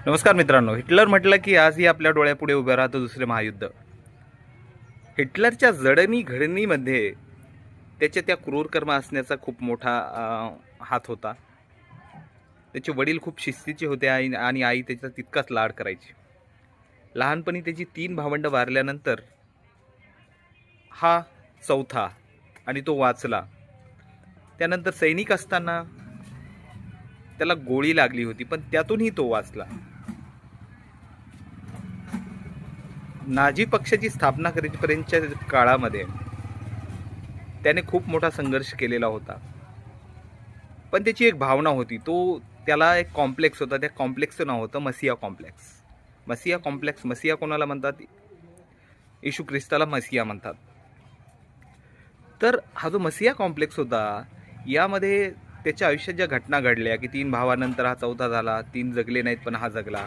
नमस्कार मित्रांनो, हिटलर म्हटलं की आजही आपल्या डोळ्यापुढे उभं राहतं दुसरे महायुद्ध. हिटलरच्या जडणघडणीमध्ये त्याच्या त्या क्रूर कर्म असण्याचा खूप मोठा हात होता. त्याचे वडील खूप शिस्तीचे होते आणि आई त्याचा तितकाच लाड करायची. लहानपणी त्याची 3 भावंडं वारल्यानंतर हा चौथा आणि तो वाचला. त्यानंतर सैनिक असताना त्याला गोळी लागली होती, पण त्यातूनही तो वाचला. नाझी पक्षाची स्थापना करेपर्यंतच्या काळामध्ये त्याने खूप मोठा संघर्ष केलेला होता. पण त्याची एक भावना होती. त्याला एक कॉम्प्लेक्स होता. त्या कॉम्प्लेक्सचं नाव होतं मसिया कॉम्प्लेक्स. मसिया कॉम्प्लेक्स, मसिया कोणाला म्हणतात? येशू ख्रिस्ताला मसिया म्हणतात. तर हा जो मसिया कॉम्प्लेक्स होता, यामध्ये त्याच्या आयुष्यात ज्या घटना घडल्या की 3 भावानंतर हा चौथा झाला. 3 जगले नाहीत, पण हा जगला.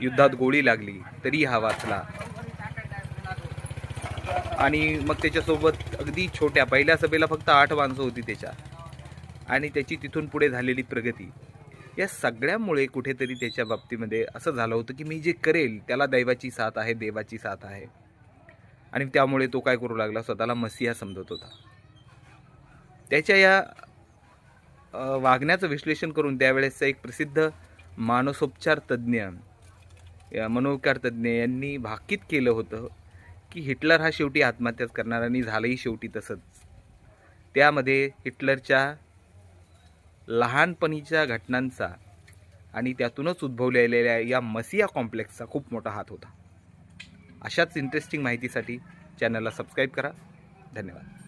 युद्धात गोळी लागली तरी हा वाचला. आणि मग त्याच्यासोबत अगदी छोट्या पहिल्या सभेला फक्त 8 माणसं होती त्याच्या, आणि त्याची तिथून पुढे झालेली प्रगती, या सगळ्यामुळे कुठेतरी त्याच्या बाबतीमध्ये असं झालं होतं की मी जे करेल त्याला दैवाची साथ आहे, देवाची साथ आहे. आणि त्यामुळे तो काय करू लागला, स्वतःला मसिहा समजत होता. त्याच्या या वागण्याचं विश्लेषण करून त्यावेळेसचा एक प्रसिद्ध मानसोपचार तज्ज्ञ, मनोविकार तज्ज्ञ यांनी भाकीत केलं होतं की हिटलर हा शेवटी आत्महत्याच करणार, आणि झालंही शेवटी तसंच. त्यामध्ये हिटलरच्या लहानपणीच्या घटनांचा आणि त्यातूनच उद्भवलेल्या या मसिया कॉम्प्लेक्सचा खूप मोठा हात होता. अशाच इंटरेस्टिंग माहितीसाठी चॅनलला सबस्क्राईब करा. धन्यवाद.